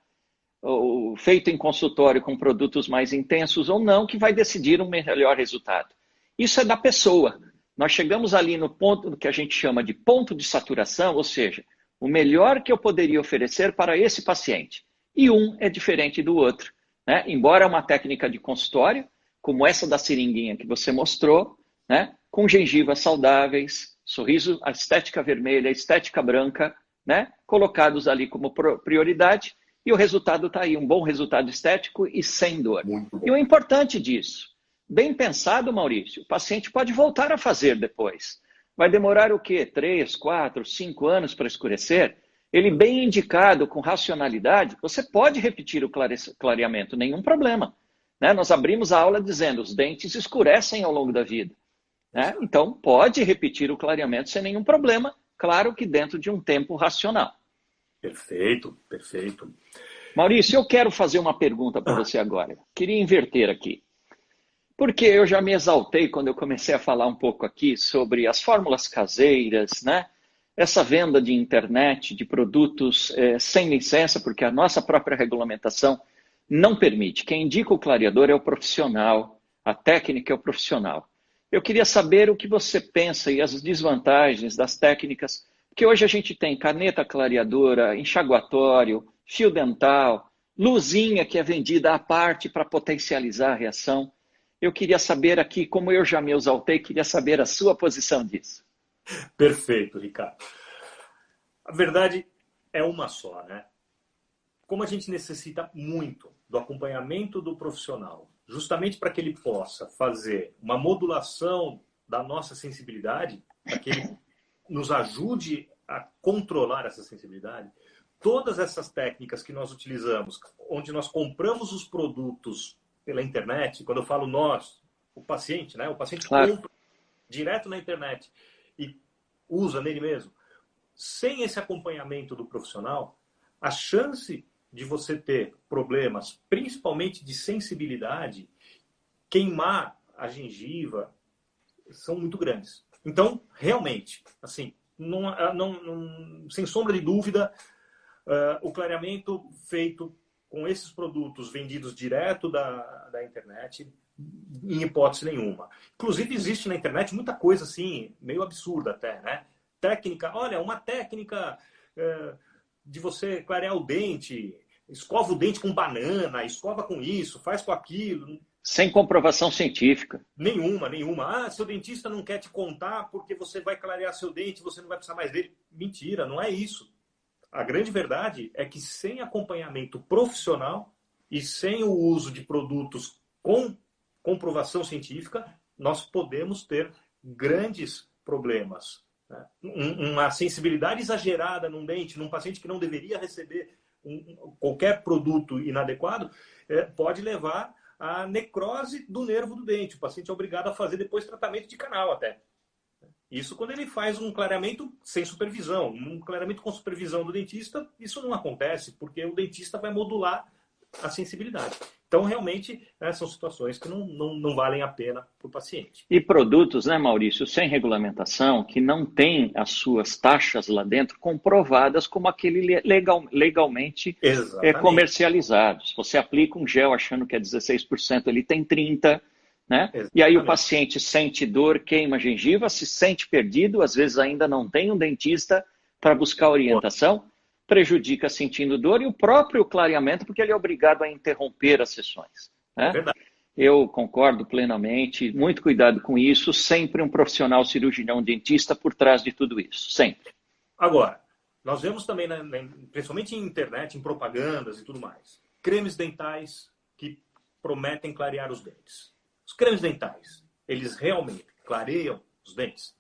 o feito em consultório com produtos mais intensos ou não, que vai decidir um melhor resultado. Isso é da pessoa. Nós chegamos ali no ponto que a gente chama de ponto de saturação, ou seja, o melhor que eu poderia oferecer para esse paciente. E um é diferente do outro, né? Embora uma técnica de consultório, como essa da seringuinha que você mostrou, né? Com gengivas saudáveis, sorriso, a estética vermelha, a estética branca, né? Colocados ali como prioridade, e o resultado está aí, um bom resultado estético e sem dor. E o importante disso, bem pensado, Maurício, o paciente pode voltar a fazer depois. Vai demorar o quê? 3, 4, 5 anos para escurecer? Ele bem indicado, com racionalidade, você pode repetir o clareamento, nenhum problema. Né? Nós abrimos a aula dizendo, os dentes escurecem ao longo da vida. Né? Então, pode repetir o clareamento sem nenhum problema, claro que dentro de um tempo racional. Perfeito, perfeito. Maurício, eu quero fazer uma pergunta para você agora. Queria inverter aqui. Porque eu já me exaltei quando eu comecei a falar um pouco aqui sobre as fórmulas caseiras, né? Essa venda de internet, de produtos sem licença, porque a nossa própria regulamentação não permite. Quem indica o clareador é o profissional, a técnica é o profissional. Eu queria saber o que você pensa e as desvantagens das técnicas, porque hoje a gente tem caneta clareadora, enxaguatório, fio dental, luzinha que é vendida à parte para potencializar a reação. Eu queria saber aqui, como eu já me exaltei, queria saber a sua posição disso. Perfeito, Ricardo. A verdade é uma só, né? Como a gente necessita muito do acompanhamento do profissional, justamente para que ele possa fazer uma modulação da nossa sensibilidade, para que ele nos ajude a controlar essa sensibilidade, todas essas técnicas que nós utilizamos, onde nós compramos os produtos pela internet, quando eu falo nós, o paciente, né? O paciente compra direto na internet e usa nele mesmo. Sem esse acompanhamento do profissional, a chance de você ter problemas, principalmente de sensibilidade, queimar a gengiva, são muito grandes. Então, realmente, assim, sem sombra de dúvida, o clareamento feito com esses produtos vendidos direto da internet, em hipótese nenhuma. Inclusive, existe na internet muita coisa assim, meio absurda até, né? Técnica, olha, uma técnica de você clarear o dente, escova o dente com banana, escova com isso, faz com aquilo. Sem comprovação científica. Nenhuma. Ah, seu dentista não quer te contar porque você vai clarear seu dente, você não vai precisar mais dele. Mentira, não é isso. A grande verdade é que sem acompanhamento profissional e sem o uso de produtos com comprovação científica, nós podemos ter grandes problemas. Né? Uma sensibilidade exagerada num dente, num paciente que não deveria receber qualquer produto inadequado, pode levar à necrose do nervo do dente. O paciente é obrigado a fazer depois tratamento de canal até. Isso quando ele faz um clareamento sem supervisão. Um clareamento com supervisão do dentista, isso não acontece, porque o dentista vai modular a sensibilidade. Então, realmente, são situações que não valem a pena para o paciente. E produtos, né, Maurício, sem regulamentação, que não têm as suas taxas lá dentro comprovadas como aquele legalmente comercializado. Se você aplica um gel achando que é 16%, ele tem 30%. Né? E aí o paciente sente dor, queima a gengiva, se sente perdido, às vezes ainda não tem um dentista para buscar orientação, prejudica sentindo dor e o próprio clareamento, porque ele é obrigado a interromper as sessões. Né? Eu concordo plenamente, muito cuidado com isso, sempre um profissional cirurgião dentista por trás de tudo isso, sempre. Agora, nós vemos também, principalmente em internet, em propagandas e tudo mais, cremes dentais que prometem clarear os dentes. Os cremes dentais, eles realmente clareiam os dentes?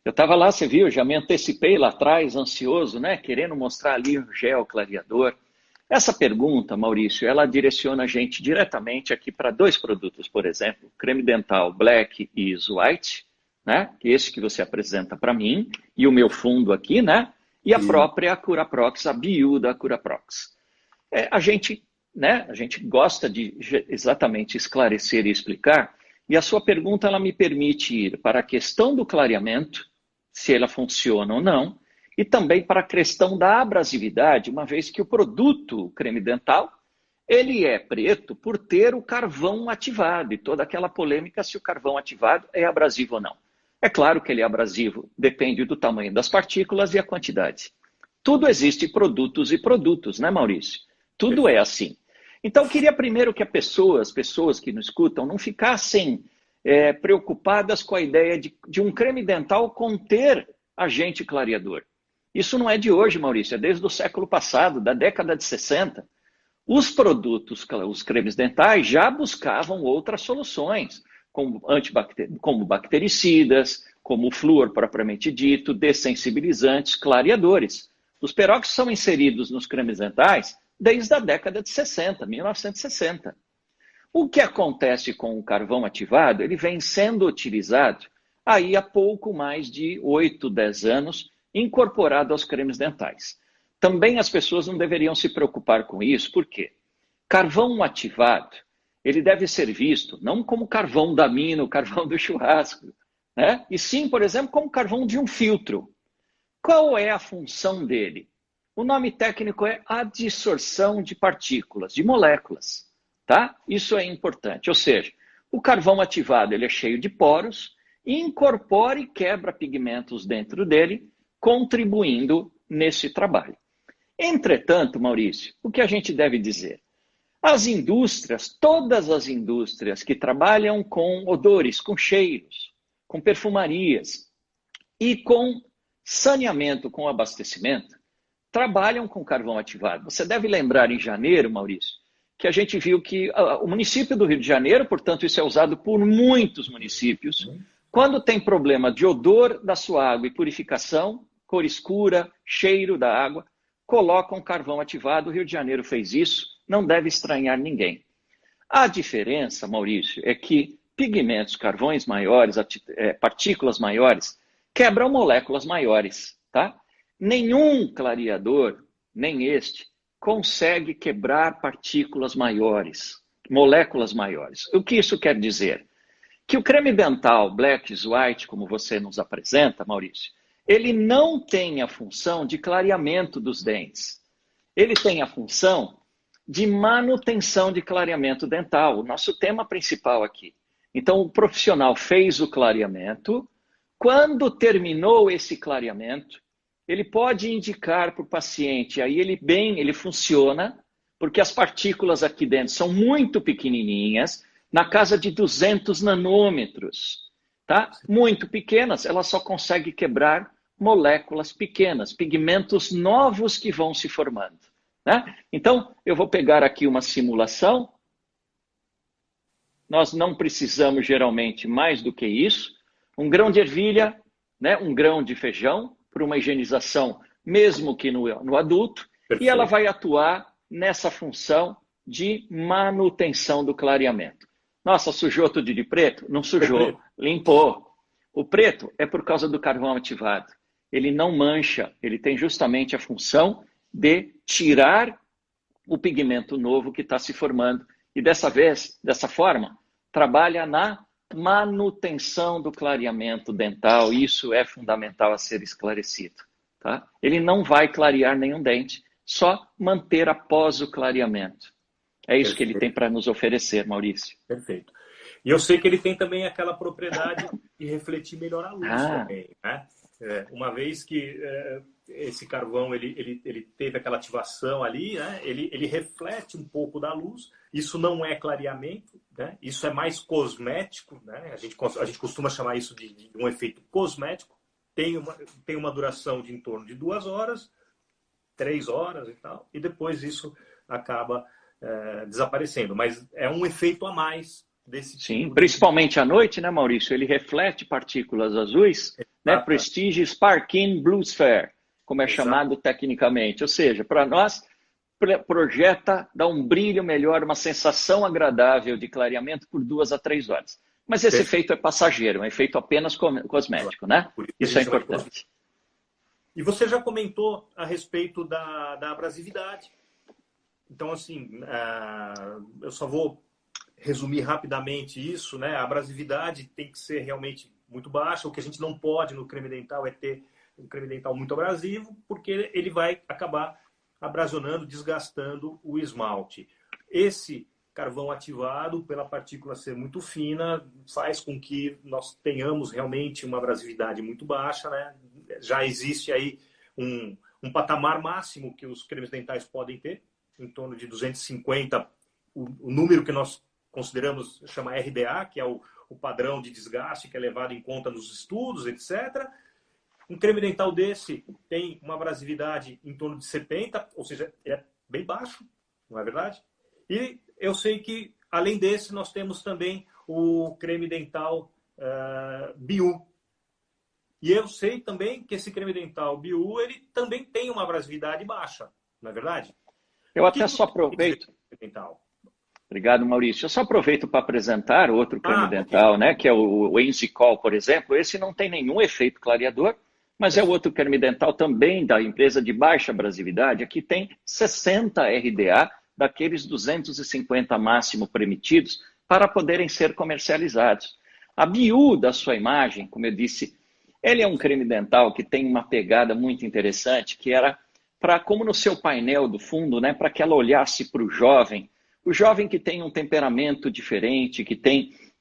Eu estava lá, você viu, já me antecipei lá atrás, ansioso, né? Querendo mostrar ali o gel clareador. Essa pergunta, Maurício, ela direciona a gente diretamente aqui para dois produtos, por exemplo, creme dental Black Is White, né? Esse que você apresenta para mim, e o meu fundo aqui, né? E a própria Curaprox, a Bio da Curaprox. A gente gosta de exatamente esclarecer e explicar, e a sua pergunta ela me permite ir para a questão do clareamento, se ela funciona ou não, e também para a questão da abrasividade, uma vez que o produto, o creme dental, ele é preto por ter o carvão ativado, e toda aquela polêmica se o carvão ativado é abrasivo ou não. É claro que ele é abrasivo, depende do tamanho das partículas e a quantidade. Tudo existe produtos e produtos, né, Maurício? Tudo é assim. Então, eu queria primeiro que as pessoas que nos escutam, não ficassem preocupadas com a ideia de um creme dental conter agente clareador. Isso não é de hoje, Maurício, é desde o século passado, da década de 60. Os produtos, os cremes dentais, já buscavam outras soluções, como bactericidas, como o flúor propriamente dito, dessensibilizantes, clareadores. Os peróxidos são inseridos nos cremes dentais desde a década de 60, 1960. O que acontece com o carvão ativado? Ele vem sendo utilizado aí há pouco mais de 8, 10 anos, incorporado aos cremes dentais. Também as pessoas não deveriam se preocupar com isso, por quê? Carvão ativado, ele deve ser visto não como carvão da mina, o carvão do churrasco, né? E sim, por exemplo, como carvão de um filtro. Qual é a função dele? O nome técnico é adsorção de partículas, de moléculas, tá? Isso é importante, ou seja, o carvão ativado ele é cheio de poros, incorpora e quebra pigmentos dentro dele, contribuindo nesse trabalho. Entretanto, Maurício, o que a gente deve dizer? As indústrias, todas as indústrias que trabalham com odores, com cheiros, com perfumarias e com saneamento, com abastecimento, trabalham com carvão ativado. Você deve lembrar em janeiro, Maurício, que a gente viu que o município do Rio de Janeiro, portanto isso é usado por muitos municípios, quando tem problema de odor da sua água e purificação, cor escura, cheiro da água, colocam carvão ativado. O Rio de Janeiro fez isso, não deve estranhar ninguém. A diferença, Maurício, é que pigmentos, carvões maiores, partículas maiores, quebram moléculas maiores, tá? Nenhum clareador, nem este, consegue quebrar partículas maiores, moléculas maiores. O que isso quer dizer? que o creme dental Black is White, como você nos apresenta, Maurício, ele não tem a função de clareamento dos dentes. Ele tem a função de manutenção de clareamento dental, o nosso tema principal aqui. Então, o profissional fez o clareamento. Quando terminou esse clareamento, ele pode indicar para o paciente, aí ele funciona, porque as partículas aqui dentro são muito pequenininhas, na casa de 200 nanômetros, tá? Muito pequenas, ela só consegue quebrar moléculas pequenas, pigmentos novos que vão se formando, né? Então, eu vou pegar aqui uma simulação. Nós não precisamos geralmente mais do que isso. Um grão de ervilha, né? Um grão de feijão, para uma higienização, mesmo que no adulto, perfeito. E ela vai atuar nessa função de manutenção do clareamento. Nossa, sujou tudo de preto? Não sujou, limpou. O preto é por causa do carvão ativado. Ele não mancha, ele tem justamente a função de tirar o pigmento novo que está se formando. E dessa forma, trabalha na manutenção do clareamento dental. Isso é fundamental a ser esclarecido, tá? Ele não vai clarear nenhum dente, só manter após o clareamento. É isso Perfeito. Que ele tem para nos oferecer, Maurício. Perfeito. E eu sei que ele tem também aquela propriedade de refletir melhor a luz também, né? Uma vez que esse carvão ele teve aquela ativação ali, né? Ele reflete um pouco da luz. Isso não é clareamento, né? Isso é mais cosmético, né? A gente costuma chamar isso de um efeito cosmético. Tem uma duração de em torno de 2 horas, 3 horas e tal, e depois isso acaba desaparecendo. Mas é um efeito a mais desse tipo. Sim, principalmente à noite, né, Maurício? Ele reflete partículas azuis, né? Prestige Sparking Blue Sphere, como é chamado tecnicamente. Ou seja, para nós, projeta, dá um brilho melhor, uma sensação agradável de clareamento por 2 a 3 horas. Mas esse efeito é passageiro, é um efeito apenas cosmético, né? Isso é importante. E você já comentou a respeito da abrasividade. Então, assim, eu só vou resumir rapidamente isso, né? A abrasividade tem que ser realmente muito baixa. O que a gente não pode no creme dental é ter um creme dental muito abrasivo, porque ele vai acabar abrasionando, desgastando o esmalte. Esse carvão ativado, pela partícula ser muito fina, faz com que nós tenhamos realmente uma abrasividade muito baixa, né? Já existe aí um patamar máximo que os cremes dentais podem ter, em torno de 250, o número que nós consideramos, chama RDA, que é o padrão de desgaste que é levado em conta nos estudos, etc. Um creme dental desse tem uma abrasividade em torno de 70, ou seja, é bem baixo, não é verdade? E eu sei que, além desse, nós temos também o creme dental BIU. E eu sei também que esse creme dental BIU, ele também tem uma abrasividade baixa, não é verdade? Eu até só aproveito. Obrigado, Maurício. Eu só aproveito para apresentar outro creme dental, né? Que é o Enzicol, por exemplo. Esse não tem nenhum efeito clareador, mas é outro creme dental também da empresa de baixa abrasividade. Aqui tem 60 RDA, daqueles 250 máximo permitidos, para poderem ser comercializados. A BIU da sua imagem, como eu disse, ele é um creme dental que tem uma pegada muito interessante, que era para, como no seu painel do fundo, né, para que ela olhasse para o jovem que tem um temperamento diferente, que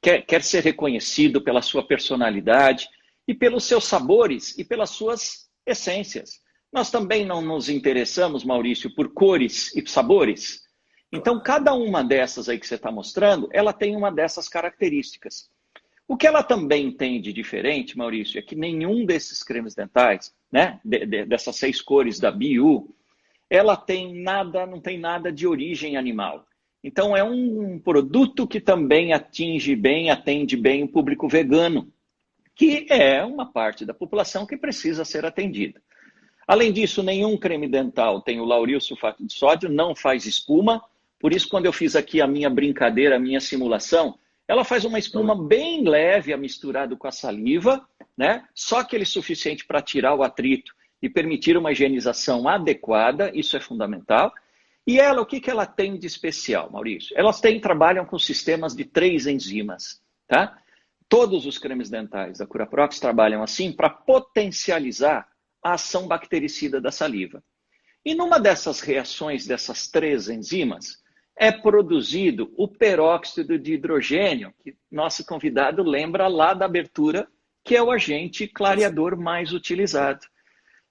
quer ser reconhecido pela sua personalidade e pelos seus sabores e pelas suas essências. Nós também não nos interessamos, Maurício, por cores e sabores. Então, cada uma dessas aí que você está mostrando, ela tem uma dessas características. O que ela também tem de diferente, Maurício, é que nenhum desses cremes dentais, né, dessas 6 cores da BIU, ela não tem nada de origem animal. Então, é um produto que também atende bem o público vegano, que é uma parte da população que precisa ser atendida. Além disso, nenhum creme dental tem o lauril sulfato de sódio, não faz espuma. Por isso, quando eu fiz aqui a minha brincadeira, a minha simulação, ela faz uma espuma bem leve, misturado com a saliva, né? Só aquele suficiente para tirar o atrito e permitir uma higienização adequada, isso é fundamental. E ela, o que ela tem de especial, Maurício? Elas trabalham com sistemas de 3 enzimas, tá? Todos os cremes dentais da Curaprox trabalham assim para potencializar a ação bactericida da saliva. E numa dessas reações dessas 3 enzimas, é produzido o peróxido de hidrogênio, que nosso convidado lembra lá da abertura, que é o agente clareador mais utilizado.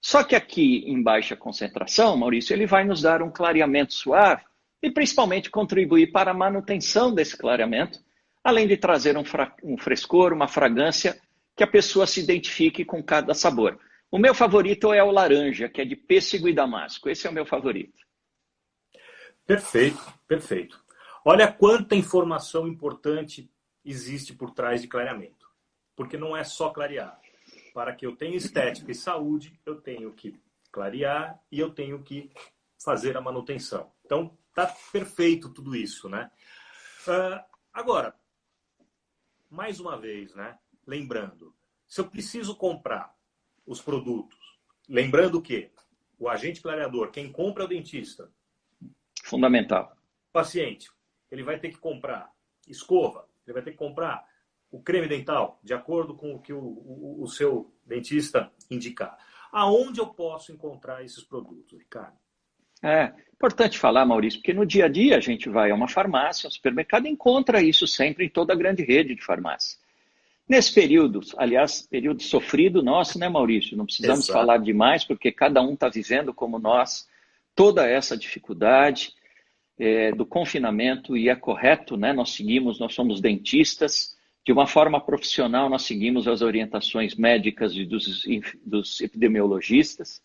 Só que aqui, em baixa concentração, Maurício, ele vai nos dar um clareamento suave e principalmente contribuir para a manutenção desse clareamento, além de trazer um frescor, uma fragrância que a pessoa se identifique com cada sabor. O meu favorito é o laranja, que é de pêssego e damasco. Esse é o meu favorito. Perfeito, perfeito. Olha quanta informação importante existe por trás de clareamento. Porque não é só clarear. Para que eu tenha estética e saúde, eu tenho que clarear e eu tenho que fazer a manutenção. Então, tá perfeito tudo isso, né? Agora, mais uma vez, né? Lembrando, se eu preciso comprar os produtos, lembrando que o agente clareador, quem compra é o dentista. Fundamental. O paciente, ele vai ter que comprar escova, ele vai ter que comprar o creme dental, de acordo com o que o seu dentista indicar. Aonde eu posso encontrar esses produtos, Ricardo? É importante falar, Maurício, porque no dia a dia a gente vai a uma farmácia, um supermercado, e encontra isso sempre em toda a grande rede de farmácia. Nesse período, aliás, período sofrido nosso, né, Maurício? Não precisamos falar demais, porque cada um está vivendo como nós toda essa dificuldade do confinamento, e é correto, né? Nós somos dentistas, de uma forma profissional, nós seguimos as orientações médicas e dos epidemiologistas.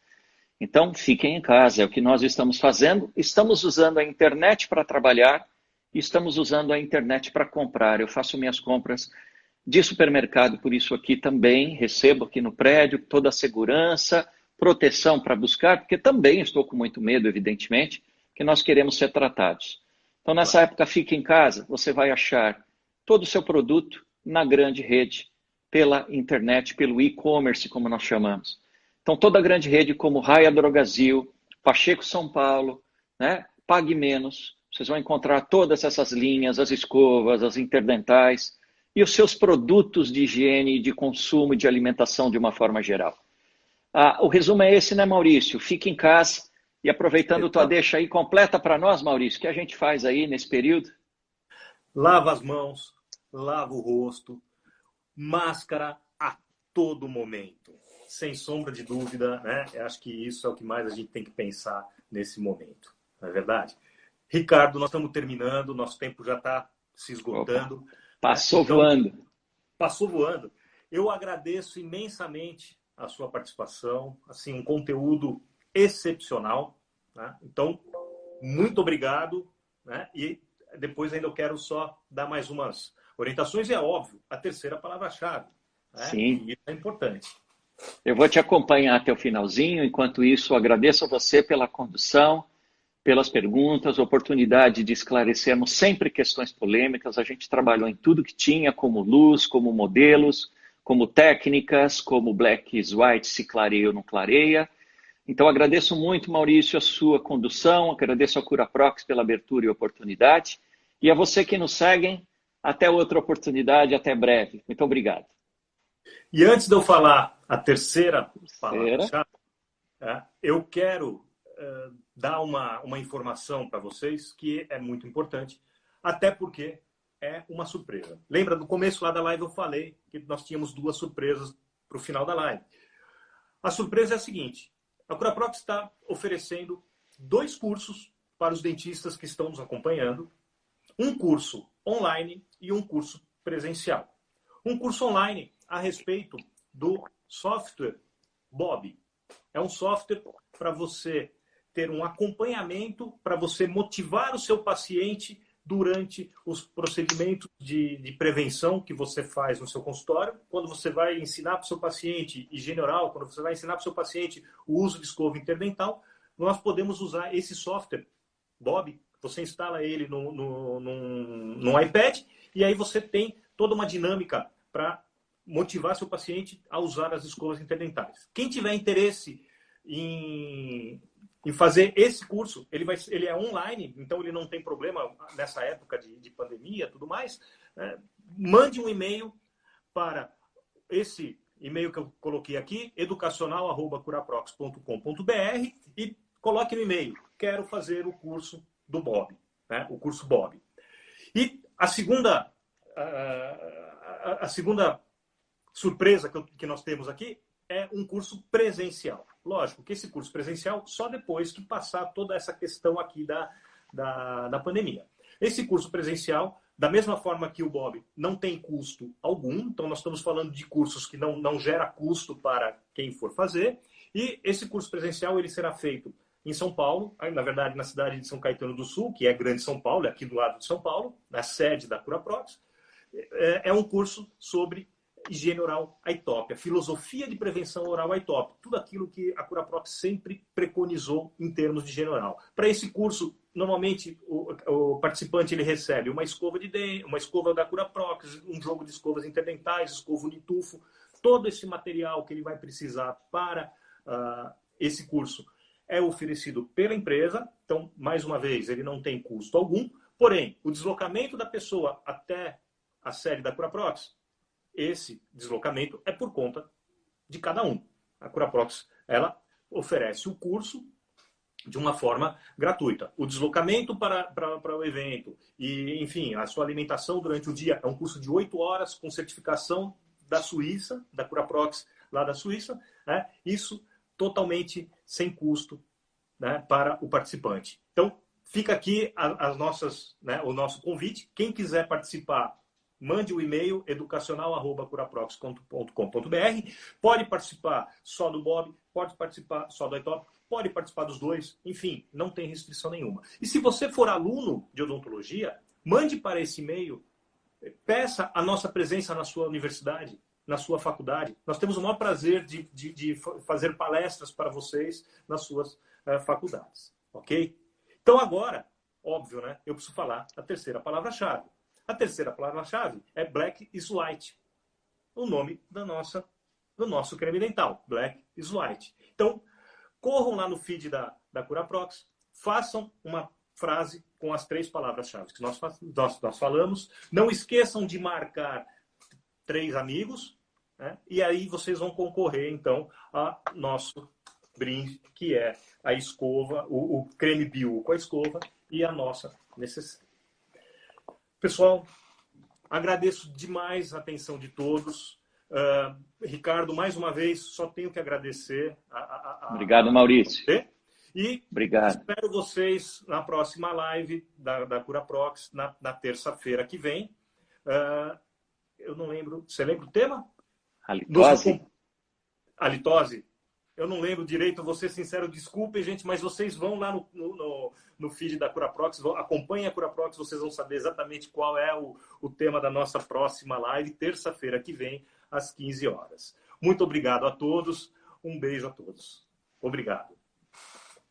Então, fiquem em casa, é o que nós estamos fazendo. Estamos usando a internet para trabalhar e estamos usando a internet para comprar. Eu faço minhas compras de supermercado, por isso aqui também recebo aqui no prédio toda a segurança, proteção para buscar, porque também estou com muito medo, evidentemente, que nós queremos ser tratados. Então, nessa época, fique em casa, você vai achar todo o seu produto na grande rede, pela internet, pelo e-commerce, como nós chamamos. Então, toda a grande rede, como Raia Drogasil, Pacheco São Paulo, né? Pague Menos, vocês vão encontrar todas essas linhas, as escovas, as interdentais e os seus produtos de higiene, de consumo, de alimentação de uma forma geral. O resumo é esse, né, Maurício? Fique em casa e aproveitando tua deixa aí, completa para nós, Maurício, o que a gente faz aí nesse período? Lava as mãos, lava o rosto, máscara a todo momento. Sem sombra de dúvida, né? Eu acho que isso é o que mais a gente tem que pensar nesse momento. Não é verdade? Ricardo, nós estamos terminando, nosso tempo já está se esgotando. Opa, passou voando. Passou voando. Eu agradeço imensamente a sua participação, assim, um conteúdo excepcional, né? Então, muito obrigado, né? E depois ainda eu quero só dar mais umas orientações, e é óbvio, a terceira palavra-chave, né? Sim. E isso é importante. Eu vou te acompanhar até o finalzinho. Enquanto isso, agradeço a você pela condução, pelas perguntas, oportunidade de esclarecermos sempre questões polêmicas. A gente trabalhou em tudo que tinha, como luz, como modelos, como técnicas, como blacks, whites, se clareia ou não clareia. Então, agradeço muito, Maurício, a sua condução, agradeço a Curaprox pela abertura e oportunidade. E a você que nos seguem, até outra oportunidade, até breve. Muito obrigado. E antes de eu falar a terceira palavra-chave, eu quero dar uma informação para vocês que é muito importante, até porque é uma surpresa. Lembra, no começo lá da live eu falei que nós tínhamos 2 surpresas para o final da live. A surpresa é a seguinte: a Curaprox está oferecendo 2 cursos para os dentistas que estão nos acompanhando, um curso online e um curso presencial. Um curso online a respeito do software Bob. É um software para você ter um acompanhamento, para você motivar o seu paciente durante os procedimentos de prevenção que você faz no seu consultório. Quando você vai ensinar para o seu paciente higiene oral, quando você vai ensinar para o seu paciente o uso de escova interdental, nós podemos usar esse software Bob. Você instala ele no iPad e aí você tem toda uma dinâmica para motivar seu paciente a usar as escovas interdentais. Quem tiver interesse em fazer esse curso, ele é online, então ele não tem problema nessa época de pandemia e tudo mais, mande um e-mail para esse e-mail que eu coloquei aqui, educacional@curaprox.com.br, e coloque no e-mail: quero fazer o curso do Bob, né? O curso Bob. E a segunda surpresa que nós temos aqui é um curso presencial. Lógico que esse curso presencial só depois que passar toda essa questão aqui da pandemia. Esse curso presencial, da mesma forma que o Bob, não tem custo algum. Então, nós estamos falando de cursos que não gera custo para quem for fazer. E esse curso presencial ele será feito em São Paulo, na verdade, na cidade de São Caetano do Sul, que é Grande São Paulo, é aqui do lado de São Paulo, na sede da Curaprox. É um curso sobre higiene oral aitópia, filosofia de prevenção oral aitópia, tudo aquilo que a Curaprox sempre preconizou em termos de higiene oral. Para esse curso, normalmente o participante ele recebe uma escova de dente, uma escova da Curaprox, um jogo de escovas interdentais, escova unitufo, todo esse material que ele vai precisar para esse curso é oferecido pela empresa. Então, mais uma vez, ele não tem custo algum, porém, o deslocamento da pessoa até a sede da Curaprox, esse deslocamento é por conta de cada um. A Curaprox, ela oferece o curso de uma forma gratuita. O deslocamento para o evento e, enfim, a sua alimentação durante o dia é um curso de 8 horas com certificação da Suíça, da Curaprox lá da Suíça, né? Isso totalmente sem custo, né, para o participante. Então, fica aqui o nosso convite. Quem quiser participar, mande o e-mail educacional@curaprox.com.br. Pode participar só do Bob, pode participar só do aitópia, pode participar dos dois, enfim, não tem restrição nenhuma. E se você for aluno de odontologia, mande para esse e-mail, peça a nossa presença na sua universidade, na sua faculdade. Nós temos o maior prazer de fazer palestras para vocês nas suas faculdades, ok? Então agora, óbvio, né? Eu preciso falar a terceira palavra-chave. A terceira palavra-chave é Black is White, o nome do nosso creme dental, Black is White. Então, corram lá no feed da Curaprox, façam uma frase com as 3 palavras-chave que nós falamos. Não esqueçam de marcar 3 amigos, né? E aí vocês vão concorrer, então, a nosso brinde, que é a escova, o creme bio com a escova e a nossa necessária. Pessoal, agradeço demais a atenção de todos. Ricardo, mais uma vez, só tenho que agradecer. Obrigado, Maurício. E obrigado. Espero vocês na próxima live da Curaprox, na terça-feira que vem. Eu não lembro. Você lembra o tema? Halitose. Halitose. Eu não lembro direito, vou ser sincero, desculpem, gente, mas vocês vão lá no feed da Curaprox, acompanhem a Curaprox, vocês vão saber exatamente qual é o tema da nossa próxima live, terça-feira que vem, às 15 horas. Muito obrigado a todos, um beijo a todos. Obrigado.